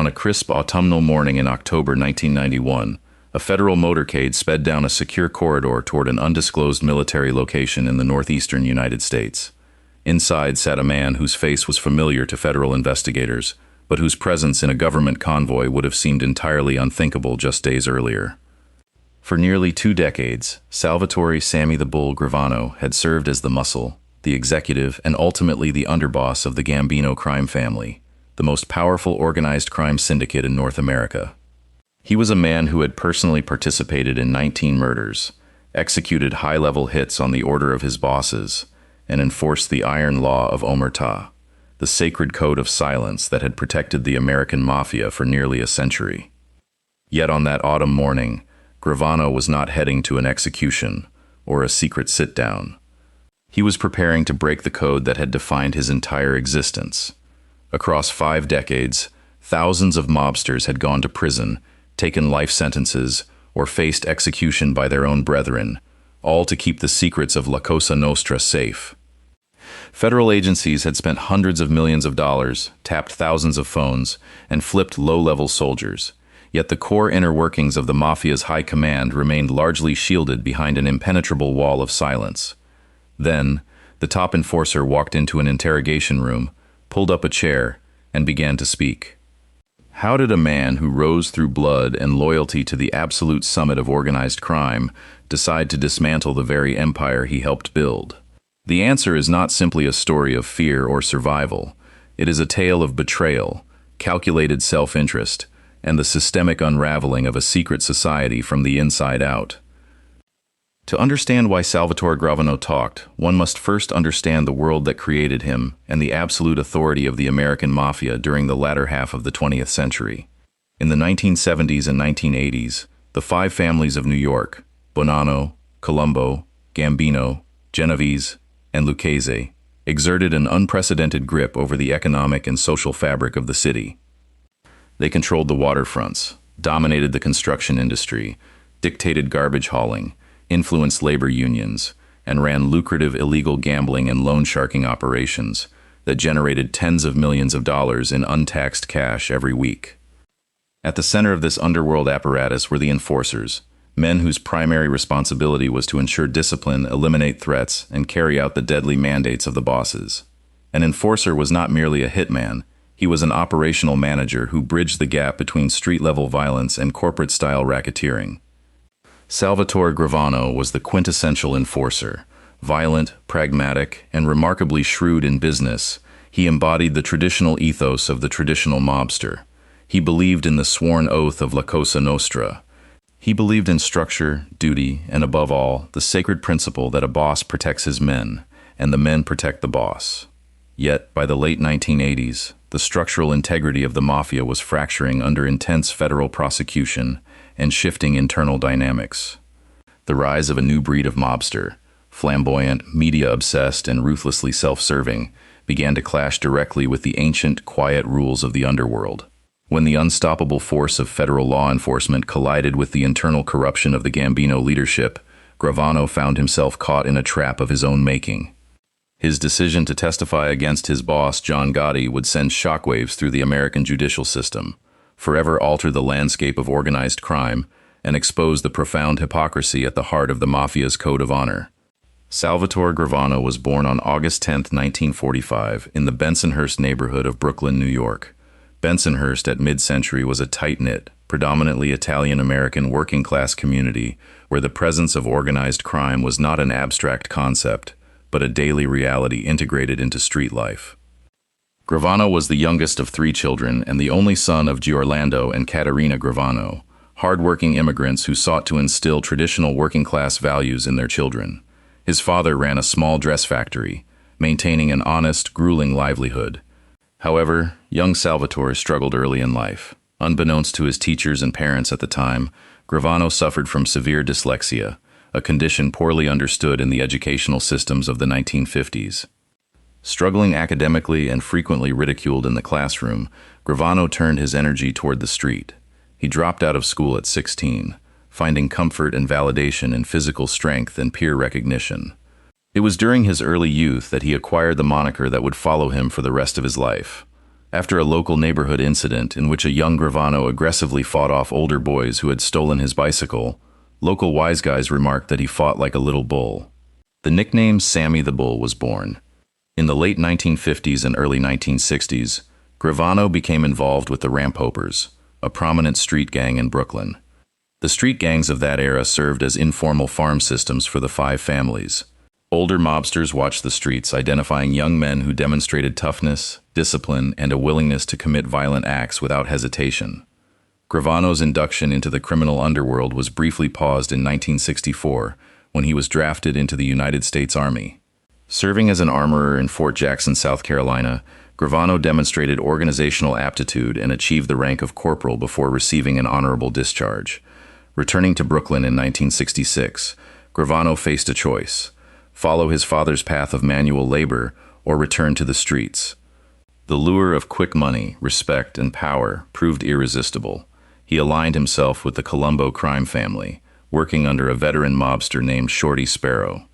On a crisp autumnal morning in October 1991, a federal motorcade sped down a secure corridor toward an undisclosed military location in the northeastern United States. Inside sat a man whose face was familiar to federal investigators, but whose presence in a government convoy would have seemed entirely unthinkable just days earlier. For nearly 2 decades, Salvatore "Sammy the Bull" Gravano had served as the muscle, the executive, and ultimately the underboss of the Gambino crime family, the most powerful organized crime syndicate in North America. He was a man who had personally participated in 19 murders, executed high-level hits on the order of his bosses, and enforced the iron law of Omertà, the sacred code of silence that had protected the American Mafia for nearly a century. Yet on that autumn morning, Gravano was not heading to an execution or a secret sit-down. He was preparing to break the code that had defined his entire existence. Across 5 decades, thousands of mobsters had gone to prison, taken life sentences, or faced execution by their own brethren, all to keep the secrets of Cosa Nostra safe. Federal agencies had spent hundreds of millions of dollars, tapped thousands of phones, and flipped low-level soldiers. Yet the core inner workings of the Mafia's high command remained largely shielded behind an impenetrable wall of silence. Then, the top enforcer walked into an interrogation room, pulled up a chair, and began to speak. How did a man who rose through blood and loyalty to the absolute summit of organized crime decide to dismantle the very empire he helped build? The answer is not simply a story of fear or survival. It is a tale of betrayal, calculated self-interest, and the systemic unraveling of a secret society from the inside out. To understand why Salvatore Gravano talked, one must first understand the world that created him and the absolute authority of the American Mafia during the latter half of the 20th century. In the 1970s and 1980s, the 5 families of New York, Bonanno, Colombo, Gambino, Genovese, and Lucchese, exerted an unprecedented grip over the economic and social fabric of the city. They controlled the waterfronts, dominated the construction industry, dictated garbage hauling, influenced labor unions, and ran lucrative illegal gambling and loan sharking operations that generated tens of millions of dollars in untaxed cash every week. At the center of this underworld apparatus were the enforcers, men whose primary responsibility was to ensure discipline, eliminate threats, and carry out the deadly mandates of the bosses. An enforcer was not merely a hitman, he was an operational manager who bridged the gap between street-level violence and corporate-style racketeering. Salvatore Gravano was the quintessential enforcer. Violent, pragmatic, and remarkably shrewd in business, he embodied the traditional ethos of the traditional mobster. He believed in the sworn oath of La Cosa Nostra. He believed in structure, duty, and above all, the sacred principle that a boss protects his men, and the men protect the boss. Yet, by the late 1980s, the structural integrity of the Mafia was fracturing under intense federal prosecution and shifting internal dynamics. The rise of a new breed of mobster, flamboyant, media-obsessed, and ruthlessly self-serving, began to clash directly with the ancient, quiet rules of the underworld. When the unstoppable force of federal law enforcement collided with the internal corruption of the Gambino leadership, Gravano found himself caught in a trap of his own making. His decision to testify against his boss, John Gotti, would send shockwaves through the American judicial system, forever alter the landscape of organized crime, and expose the profound hypocrisy at the heart of the Mafia's code of honor. Salvatore Gravano was born on August 10, 1945, in the Bensonhurst neighborhood of Brooklyn, New York. Bensonhurst at mid-century was a tight-knit, predominantly Italian-American working-class community where the presence of organized crime was not an abstract concept, but a daily reality integrated into street life. Gravano was the youngest of 3 children and the only son of Giorlando and Caterina Gravano, hard-working immigrants who sought to instill traditional working-class values in their children. His father ran a small dress factory, maintaining an honest, grueling livelihood. However, young Salvatore struggled early in life. Unbeknownst to his teachers and parents at the time, Gravano suffered from severe dyslexia, a condition poorly understood in the educational systems of the 1950s. Struggling academically and frequently ridiculed in the classroom, Gravano turned his energy toward the street. He dropped out of school at 16, finding comfort and validation in physical strength and peer recognition. It was during his early youth that he acquired the moniker that would follow him for the rest of his life, After a local neighborhood incident in which a young Gravano aggressively fought off older boys who had stolen his bicycle, local wise guys remarked that he fought like a little bull. The nickname Sammy the Bull was born. In the late 1950s and early 1960s, Gravano became involved with the Ramphopers, a prominent street gang in Brooklyn. The street gangs of that era served as informal farm systems for the five families. Older mobsters watched the streets, identifying young men who demonstrated toughness, discipline, and a willingness to commit violent acts without hesitation. Gravano's induction into the criminal underworld was briefly paused in 1964 when he was drafted into the United States Army. Serving as an armorer in Fort Jackson, South Carolina, Gravano demonstrated organizational aptitude and achieved the rank of corporal before receiving an honorable discharge. Returning to Brooklyn in 1966, Gravano faced a choice: follow his father's path of manual labor or return to the streets. The lure of quick money, respect, and power proved irresistible. He aligned himself with the Colombo crime family, working under a veteran mobster named Shorty Sparrow.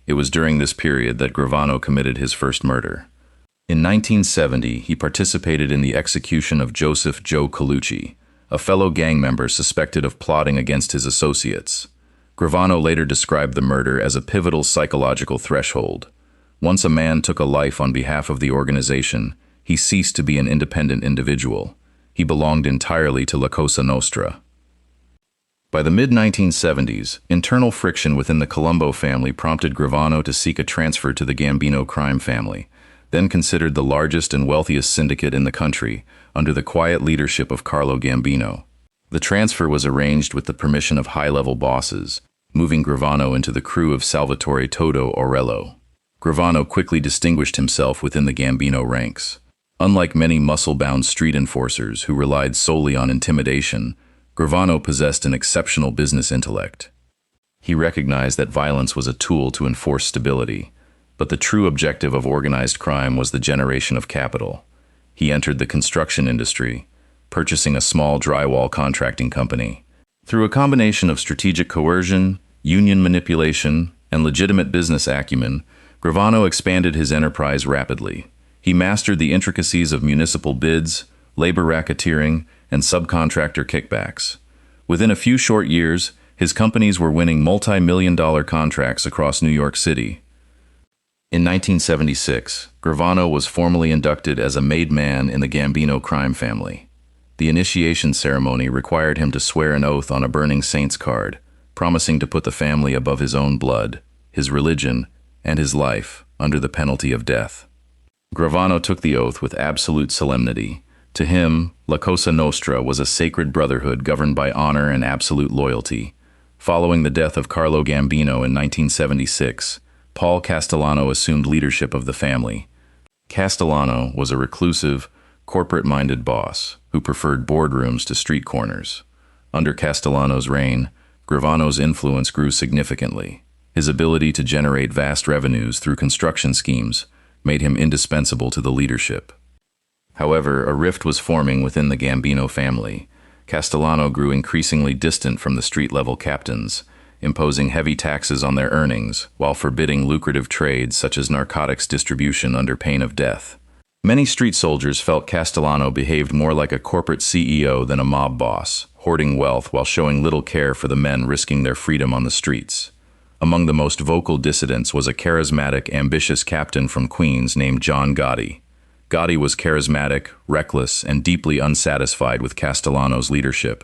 It was during this period that Gravano committed his first murder. In 1970, he participated in the execution of Joseph Joe Colucci, a fellow gang member suspected of plotting against his associates. Gravano later described the murder as a pivotal psychological threshold. Once a man took a life on behalf of the organization, he ceased to be an independent individual. He belonged entirely to La Cosa Nostra. By the mid-1970s, internal friction within the Colombo family prompted Gravano to seek a transfer to the Gambino crime family, then considered the largest and wealthiest syndicate in the country, under the quiet leadership of Carlo Gambino. The transfer was arranged with the permission of high-level bosses, moving Gravano into the crew of Salvatore Toto Orello. Gravano quickly distinguished himself within the Gambino ranks. Unlike many muscle-bound street enforcers who relied solely on intimidation, Gravano possessed an exceptional business intellect. He recognized that violence was a tool to enforce stability, but the true objective of organized crime was the generation of capital. He entered the construction industry, purchasing a small drywall contracting company. Through a combination of strategic coercion, union manipulation, and legitimate business acumen, Gravano expanded his enterprise rapidly. He mastered the intricacies of municipal bids, labor racketeering, and subcontractor kickbacks. Within a few short years, his companies were winning multi-million-dollar contracts across New York City. In 1976, Gravano was formally inducted as a made man in the Gambino crime family. The initiation ceremony required him to swear an oath on a burning saint's card, promising to put the family above his own blood, his religion, and his life under the penalty of death. Gravano took the oath with absolute solemnity. To him, La Cosa Nostra was a sacred brotherhood governed by honor and absolute loyalty. Following the death of Carlo Gambino in 1976, Paul Castellano assumed leadership of the family. Castellano was a reclusive, corporate-minded boss who preferred boardrooms to street corners. Under Castellano's reign, Gravano's influence grew significantly. His ability to generate vast revenues through construction schemes made him indispensable to the leadership. However, a rift was forming within the Gambino family. Castellano grew increasingly distant from the street-level captains, imposing heavy taxes on their earnings while forbidding lucrative trades such as narcotics distribution under pain of death. Many street soldiers felt Castellano behaved more like a corporate CEO than a mob boss, hoarding wealth while showing little care for the men risking their freedom on the streets. Among the most vocal dissidents was a charismatic, ambitious captain from Queens named John Gotti. Gotti was charismatic, reckless, and deeply unsatisfied with Castellano's leadership.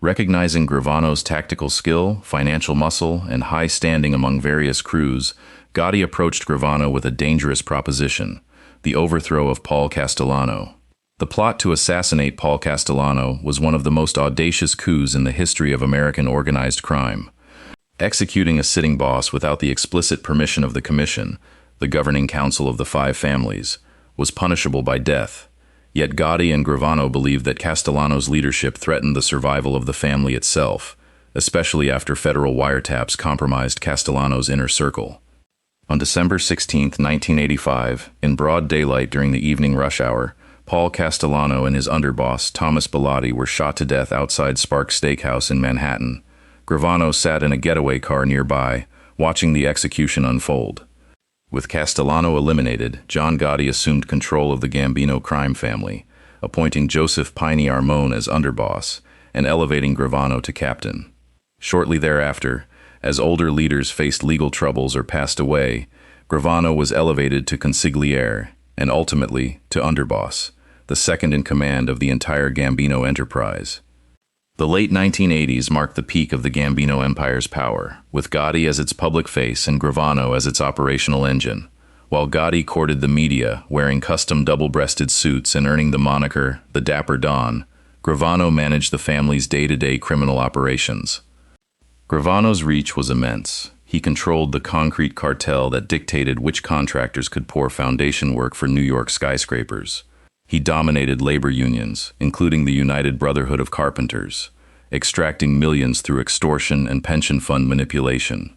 Recognizing Gravano's tactical skill, financial muscle, and high standing among various crews, Gotti approached Gravano with a dangerous proposition: the overthrow of Paul Castellano. The plot to assassinate Paul Castellano was one of the most audacious coups in the history of American organized crime. Executing a sitting boss without the explicit permission of the Commission, the governing council of the five families, was punishable by death. Yet Gotti and Gravano believed that Castellano's leadership threatened the survival of the family itself, especially after federal wiretaps compromised Castellano's inner circle. On December 16, 1985, in broad daylight during the evening rush hour, Paul Castellano and his underboss, Thomas Bellotti, were shot to death outside Sparks Steakhouse in Manhattan. Gravano sat in a getaway car nearby, watching the execution unfold. With Castellano eliminated, John Gotti assumed control of the Gambino crime family, appointing Joseph Piney Armone as underboss and elevating Gravano to captain. Shortly thereafter, as older leaders faced legal troubles or passed away, Gravano was elevated to consigliere and ultimately to underboss, the second in command of the entire Gambino enterprise. The late 1980s marked the peak of the Gambino empire's power, with Gotti as its public face and Gravano as its operational engine. While Gotti courted the media, wearing custom double-breasted suits and earning the moniker the Dapper Don, Gravano managed the family's day-to-day criminal operations. Gravano's reach was immense. He controlled the concrete cartel that dictated which contractors could pour foundation work for New York skyscrapers. He dominated labor unions, including the United Brotherhood of Carpenters, extracting millions through extortion and pension fund manipulation.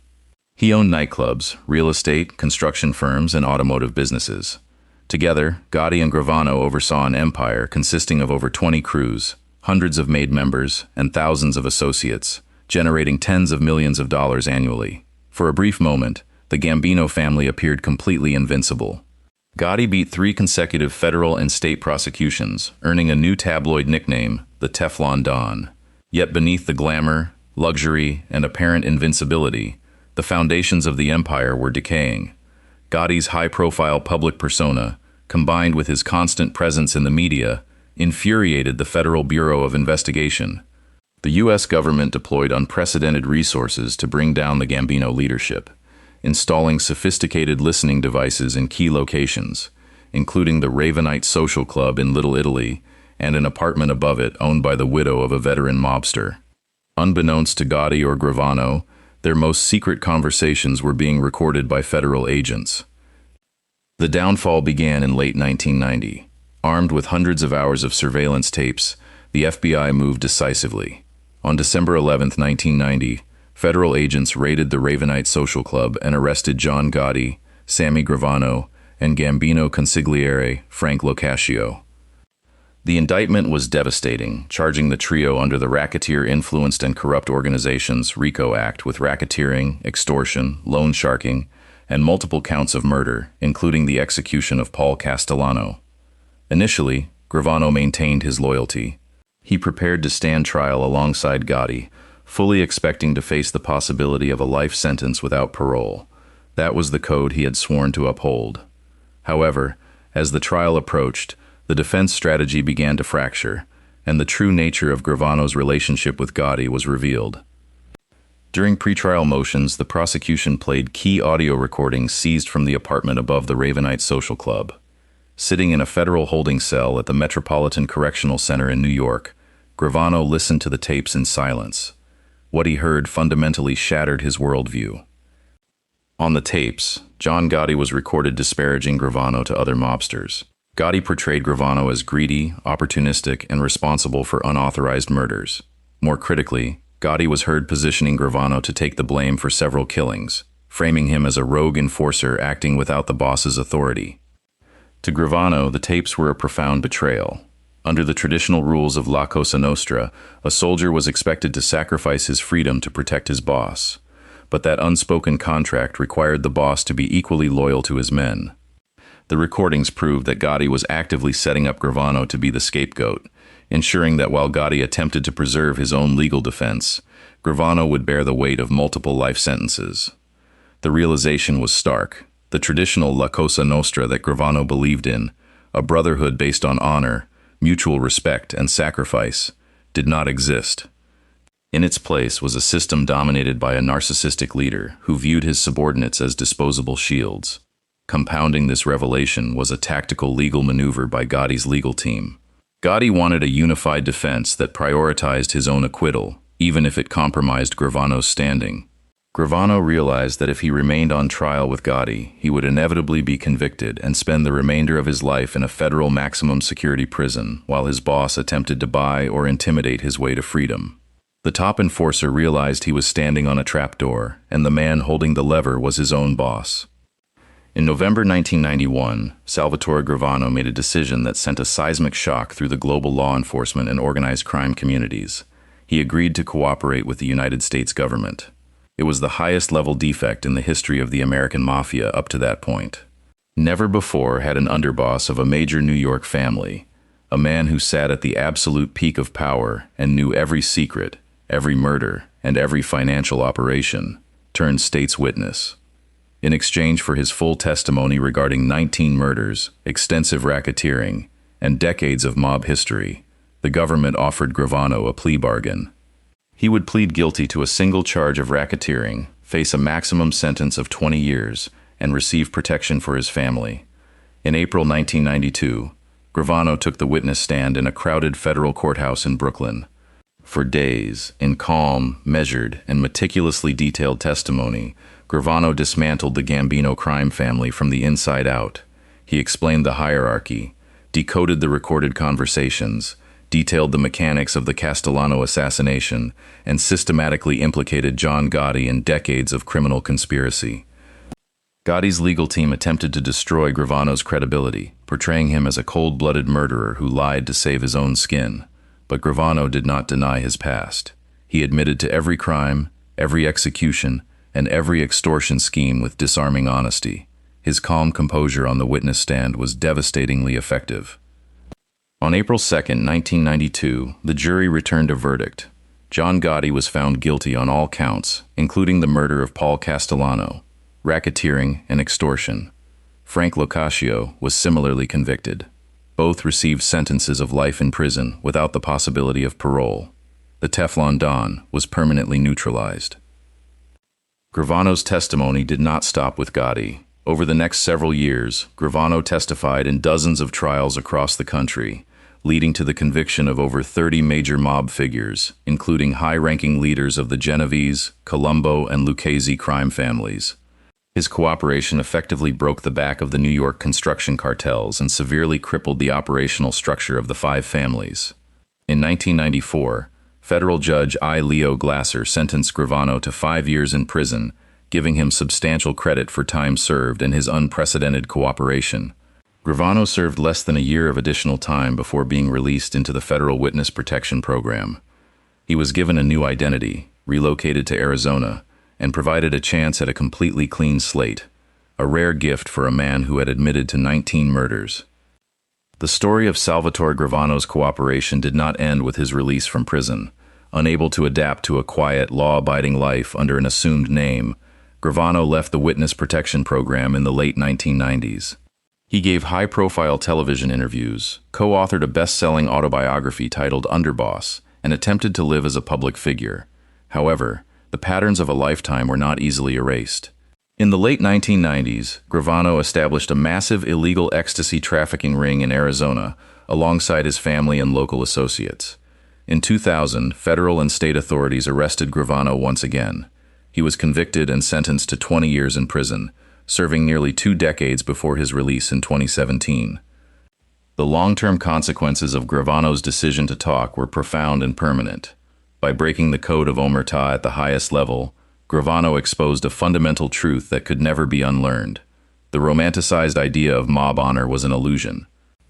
He owned nightclubs, real estate, construction firms, and automotive businesses. Together, Gotti and Gravano oversaw an empire consisting of over 20 crews, hundreds of made members, and thousands of associates, generating tens of millions of dollars annually. For a brief moment, the Gambino family appeared completely invincible. Gotti beat 3 consecutive federal and state prosecutions, earning a new tabloid nickname, the Teflon Don. Yet beneath the glamour, luxury, and apparent invincibility, the foundations of the empire were decaying. Gotti's high-profile public persona, combined with his constant presence in the media, infuriated the Federal Bureau of Investigation. The U.S. government deployed unprecedented resources to bring down the Gambino leadership, installing sophisticated listening devices in key locations, including the Ravenite Social Club in Little Italy and an apartment above it owned by the widow of a veteran mobster. Unbeknownst to Gotti or Gravano, their most secret conversations were being recorded by federal agents. The downfall began in late 1990. Armed with hundreds of hours of surveillance tapes, the FBI moved decisively. On December 11, 1990, federal agents raided the Ravenite Social Club and arrested John Gotti, Sammy Gravano, and Gambino consigliere Frank Locascio. The indictment was devastating, charging the trio under the Racketeer-Influenced and Corrupt Organizations RICO Act with racketeering, extortion, loan sharking, and multiple counts of murder, including the execution of Paul Castellano. Initially, Gravano maintained his loyalty. He prepared to stand trial alongside Gotti, fully expecting to face the possibility of a life sentence without parole. That was the code he had sworn to uphold. However, as the trial approached, the defense strategy began to fracture, and the true nature of Gravano's relationship with Gotti was revealed. During pretrial motions, the prosecution played key audio recordings seized from the apartment above the Ravenite Social Club. Sitting in a federal holding cell at the Metropolitan Correctional Center in New York, Gravano listened to the tapes in silence. What he heard fundamentally shattered his worldview. On the tapes, John Gotti was recorded disparaging Gravano to other mobsters. Gotti portrayed Gravano as greedy, opportunistic, and responsible for unauthorized murders. More critically, Gotti was heard positioning Gravano to take the blame for several killings, framing him as a rogue enforcer acting without the boss's authority. To Gravano, the tapes were a profound betrayal. Under the traditional rules of La Cosa Nostra, a soldier was expected to sacrifice his freedom to protect his boss. But that unspoken contract required the boss to be equally loyal to his men. The recordings proved that Gotti was actively setting up Gravano to be the scapegoat, ensuring that while Gotti attempted to preserve his own legal defense, Gravano would bear the weight of multiple life sentences. The realization was stark. The traditional La Cosa Nostra that Gravano believed in, a brotherhood based on honor, mutual respect, and sacrifice, did not exist. In its place was a system dominated by a narcissistic leader who viewed his subordinates as disposable shields. Compounding this revelation was a tactical legal maneuver by Gotti's legal team. Gotti wanted a unified defense that prioritized his own acquittal, even if it compromised Gravano's standing. Gravano realized that if he remained on trial with Gotti, he would inevitably be convicted and spend the remainder of his life in a federal maximum security prison while his boss attempted to buy or intimidate his way to freedom. The top enforcer realized he was standing on a trapdoor, and the man holding the lever was his own boss. In November 1991, Salvatore Gravano made a decision that sent a seismic shock through the global law enforcement and organized crime communities. He agreed to cooperate with the United States government. It was the highest-level defect in the history of the American Mafia up to that point. Never before had an underboss of a major New York family, a man who sat at the absolute peak of power and knew every secret, every murder, and every financial operation, turned state's witness. In exchange for his full testimony regarding 19 murders, extensive racketeering, and decades of mob history, the government offered Gravano a plea bargain. He would plead guilty to a single charge of racketeering, face a maximum sentence of 20 years, and receive protection for his family. In April 1992, Gravano took the witness stand in a crowded federal courthouse in Brooklyn. For days, in calm, measured, and meticulously detailed testimony, Gravano dismantled the Gambino crime family from the inside out. He explained the hierarchy, decoded the recorded conversations, detailed the mechanics of the Castellano assassination, and systematically implicated John Gotti in decades of criminal conspiracy. Gotti's legal team attempted to destroy Gravano's credibility, portraying him as a cold-blooded murderer who lied to save his own skin. But Gravano did not deny his past. He admitted to every crime, every execution, and every extortion scheme with disarming honesty. His calm composure on the witness stand was devastatingly effective. On April 2, 1992, the jury returned a verdict. John Gotti was found guilty on all counts, including the murder of Paul Castellano, racketeering, and extortion. Frank Locascio was similarly convicted. Both received sentences of life in prison without the possibility of parole. The Teflon Don was permanently neutralized. Gravano's testimony did not stop with Gotti. Over the next several years, Gravano testified in dozens of trials across the country, leading to the conviction of over 30 major mob figures, including high-ranking leaders of the Genovese, Colombo, and Lucchese crime families. His cooperation effectively broke the back of the New York construction cartels and severely crippled the operational structure of the five families. In 1994, federal judge I. Leo Glasser sentenced Gravano to 5 years in prison, giving him substantial credit for time served and his unprecedented cooperation. Gravano served less than a year of additional time before being released into the Federal Witness Protection Program. He was given a new identity, relocated to Arizona, and provided a chance at a completely clean slate, a rare gift for a man who had admitted to 19 murders. The story of Salvatore Gravano's cooperation did not end with his release from prison. Unable to adapt to a quiet, law-abiding life under an assumed name, Gravano left the Witness Protection Program in the late 1990s. He gave high-profile television interviews, co-authored a best-selling autobiography titled Underboss, and attempted to live as a public figure. However, the patterns of a lifetime were not easily erased. In the late 1990s, Gravano established a massive illegal ecstasy trafficking ring in Arizona, alongside his family and local associates. In 2000, federal and state authorities arrested Gravano once again. He was convicted and sentenced to 20 years in prison, serving nearly 2 decades before his release in 2017. The long-term consequences of Gravano's decision to talk were profound and permanent. By breaking the code of Omertà at the highest level, Gravano exposed a fundamental truth that could never be unlearned. The romanticized idea of mob honor was an illusion.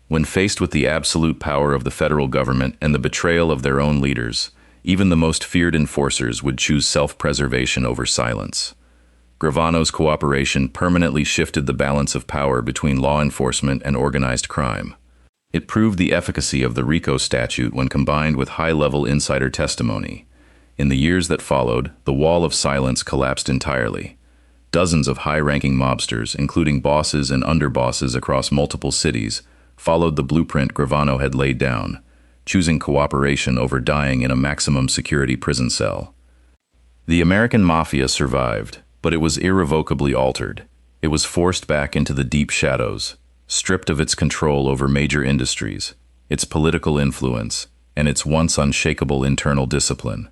When faced with the absolute power of the federal government and the betrayal of their own leaders, even the most feared enforcers would choose self-preservation over silence. Gravano's cooperation permanently shifted the balance of power between law enforcement and organized crime. It proved the efficacy of the RICO statute when combined with high-level insider testimony. In the years that followed, the wall of silence collapsed entirely. Dozens of high-ranking mobsters, including bosses and underbosses across multiple cities, followed the blueprint Gravano had laid down, choosing cooperation over dying in a maximum security prison cell. The American Mafia survived, but it was irrevocably altered. It was forced back into the deep shadows, stripped of its control over major industries, its political influence, and its once unshakable internal discipline.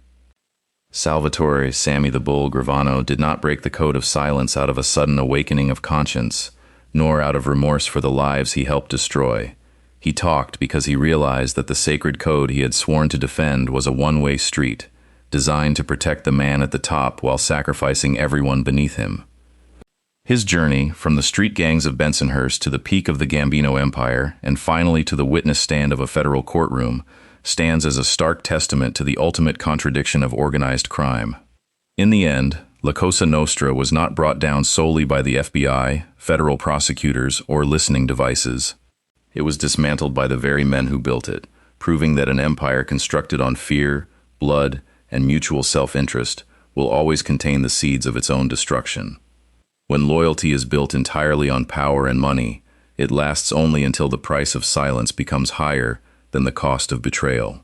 Salvatore "Sammy the Bull" Gravano did not break the code of silence out of a sudden awakening of conscience, nor out of remorse for the lives he helped destroy. He talked because he realized that the sacred code he had sworn to defend was a one-way street, designed to protect the man at the top while sacrificing everyone beneath him. His journey, from the street gangs of Bensonhurst to the peak of the Gambino empire, and finally to the witness stand of a federal courtroom, stands as a stark testament to the ultimate contradiction of organized crime. In the end, La Cosa Nostra was not brought down solely by the FBI, federal prosecutors, or listening devices. It was dismantled by the very men who built it, proving that an empire constructed on fear, blood, and mutual self-interest will always contain the seeds of its own destruction. When loyalty is built entirely on power and money, it lasts only until the price of silence becomes higher than the cost of betrayal.